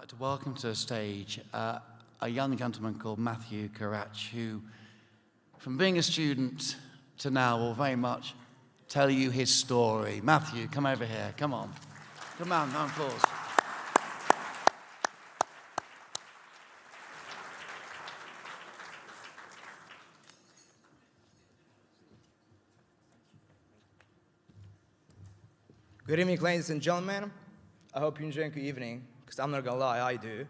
I'd like to welcome to the stage a young gentleman called Mafeu, Kurach, who, from being a student to now, will very much tell you his story. Mafeu, come over here. Come on. Come on, round of applause. Good evening, ladies and gentlemen. I hope you enjoy your evening, because I'm not gonna lie, I do.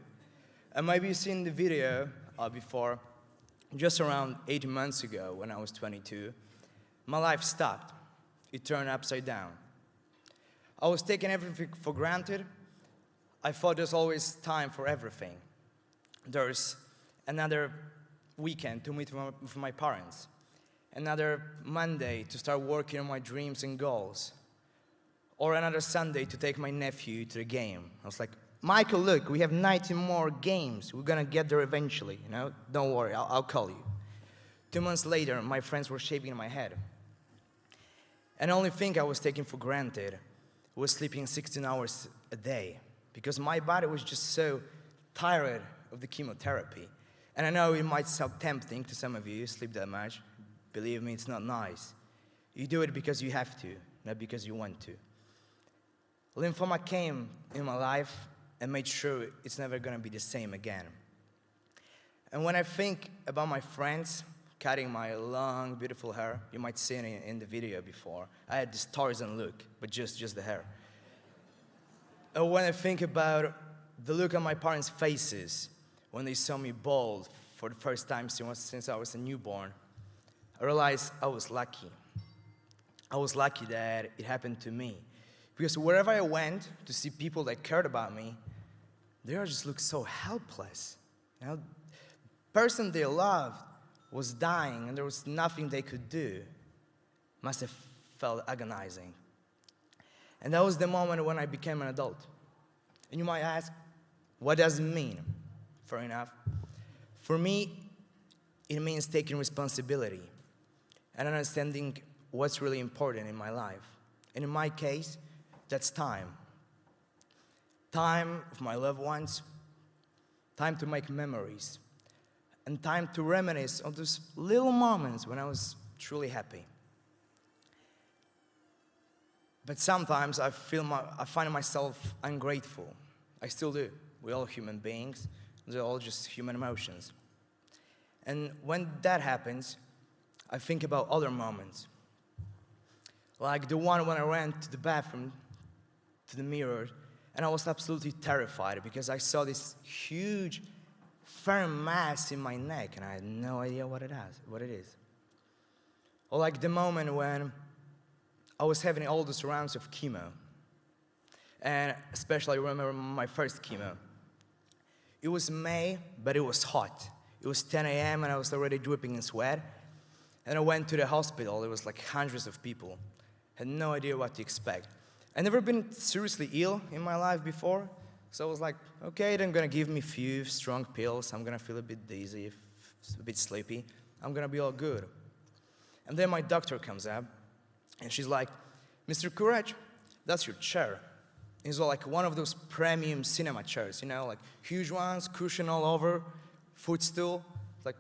And maybe you've seen the video before. Just around 8 months ago, when I was 22, my life stopped. It turned upside down. I was taking everything for granted. I thought there's always time for everything. There's another weekend to meet with my parents, another Monday to start working on my dreams and goals, or another Sunday to take my nephew to the game. I was like, Michael, look, we have 90 more games. We're gonna get there eventually, you know? Don't worry, I'll call you. 2 months later, my friends were shaving in my head. And the only thing I was taking for granted was sleeping 16 hours a day, because my body was just so tired of the chemotherapy. And I know it might sound tempting to some of you, sleep that much. Believe me, it's not nice. You do it because you have to, not because you want to. Lymphoma came in my life and made sure it's never gonna be the same again. And when I think about my friends cutting my long, beautiful hair, you might see it in the video before. I had this Tarzan look, but just the hair. And when I think about the look on my parents' faces when they saw me bald for the first time since I was a newborn, I realized I was lucky. I was lucky that it happened to me. Because wherever I went to see people that cared about me, they all just looked so helpless. You know, the person they loved was dying and there was nothing they could do. Must have felt agonizing. And that was the moment when I became an adult. And you might ask, what does it mean? Fair enough. For me, it means taking responsibility and understanding what's really important in my life. And in my case, that's time. Time with my loved ones, time to make memories, and time to reminisce on those little moments when I was truly happy. But sometimes I find myself ungrateful. I still do. We're all human beings. They're all just human emotions. And when that happens, I think about other moments. Like the one when I ran to the bathroom, to the mirror, and I was absolutely terrified because I saw this huge, firm mass in my neck, and I had no idea what it is. Or like the moment when I was having all those rounds of chemo, and especially I remember my first chemo. It was May, but it was hot. It was 10 a.m. and I was already dripping in sweat, and I went to the hospital. There was like hundreds of people. Had no idea what to expect. I'd never been seriously ill in my life before, so I was like, okay, they're gonna give me a few strong pills. I'm gonna feel a bit dizzy, a bit sleepy. I'm gonna be all good. And then my doctor comes up, and she's like, Mr. Kurach, that's your chair. It's like one of those premium cinema chairs, you know, like huge ones, cushion all over, footstool. Like,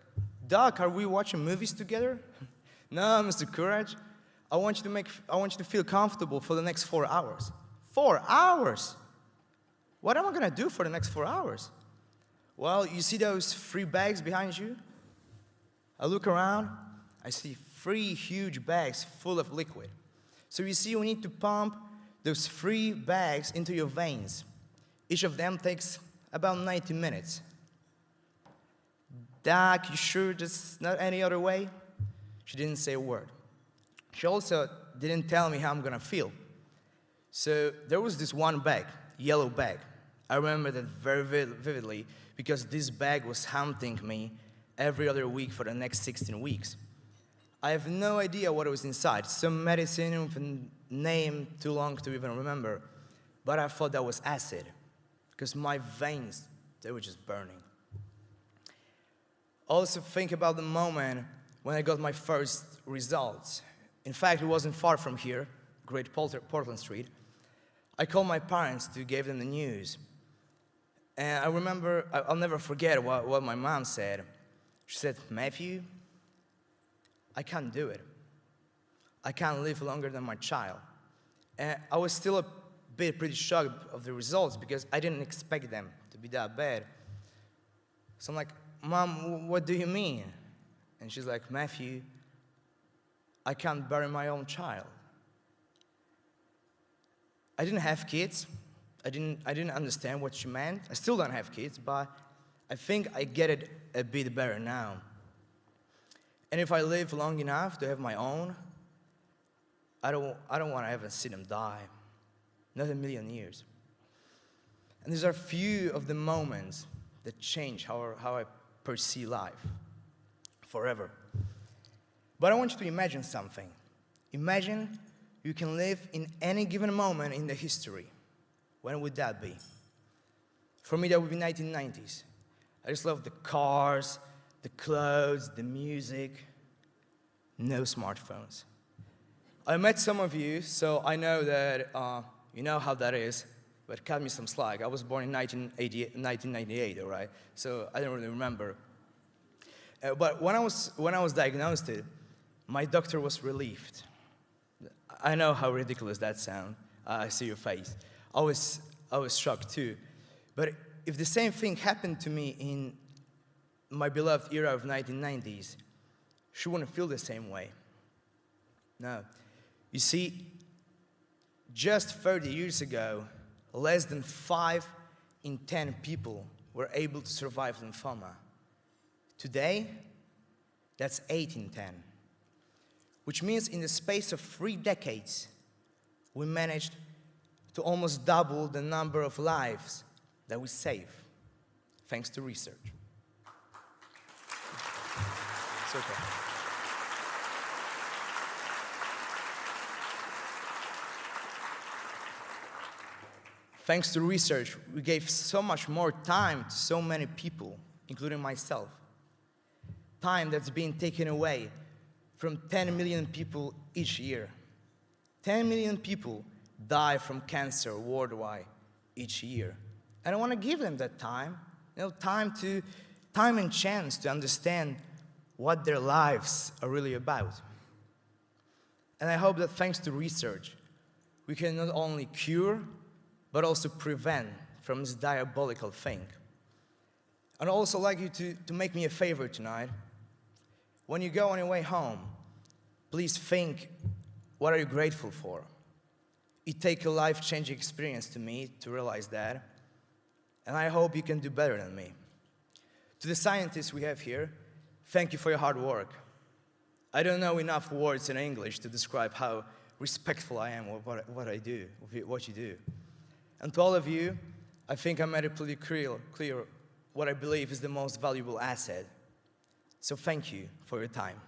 Doc, are we watching movies together? No, Mr. Kurach. I want you to feel comfortable for the next 4 hours. 4 hours? What am I gonna do for the next 4 hours? Well, you see those 3 bags behind you? I look around, I see 3 huge bags full of liquid. So you see, we need to pump those 3 bags into your veins. Each of them takes about 90 minutes. Doc, you sure there's not any other way? She didn't say a word. She also didn't tell me how I'm gonna feel. So there was this one bag, yellow bag. I remember that very vividly because this bag was haunting me every other week for the next 16 weeks. I have no idea what was inside. Some medicine with a name too long to even remember. But I thought that was acid because my veins, they were just burning. Also think about the moment when I got my first results. In fact, it wasn't far from here, Great Portland Street. I called my parents to give them the news. And I remember, I'll never forget what my mom said. She said, Mafeu, I can't do it. I can't live longer than my child. And I was still a bit pretty shocked of the results because I didn't expect them to be that bad. So I'm like, Mom, what do you mean? And she's like, Mafeu, I can't bury my own child. I didn't have kids. I didn't understand what she meant. I still don't have kids, but I think I get it a bit better now. And if I live long enough to have my own, I don't want to ever see them die. Not a million years. And these are few of the moments that change how I perceive life forever. But I want you to imagine something. Imagine you can live in any given moment in the history. When would that be? For me, that would be 1990s. I just love the cars, the clothes, the music. No smartphones. I met some of you, so I know that you know how that is, but cut me some slack. I was born in 1998, all right? So I don't really remember. But when I was diagnosed, my doctor was relieved. I know how ridiculous that sounds. I see your face. I was shocked too. But if the same thing happened to me in my beloved era of 1990s, she wouldn't feel the same way. No. You see, just 30 years ago, less than 5 in 10 people were able to survive lymphoma. Today, that's 8 in 10. Which means in the space of 3 decades, we managed to almost double the number of lives that we save, thanks to research. It's okay. Thanks to research, we gave so much more time to so many people, including myself. Time that's being taken away from 10 million people each year. 10 million people die from cancer worldwide each year. And I want to give them that time, time and chance to understand what their lives are really about. And I hope that thanks to research, we can not only cure, but also prevent from this diabolical thing. I'd also like you to make me a favor tonight. When you go on your way home, please think, what are you grateful for? It takes a life-changing experience to me to realize that, and I hope you can do better than me. To the scientists we have here, thank you for your hard work. I don't know enough words in English to describe how respectful I am of what I do, what you do. And to all of you, I think I made it pretty clear what I believe is the most valuable asset. So thank you for your time.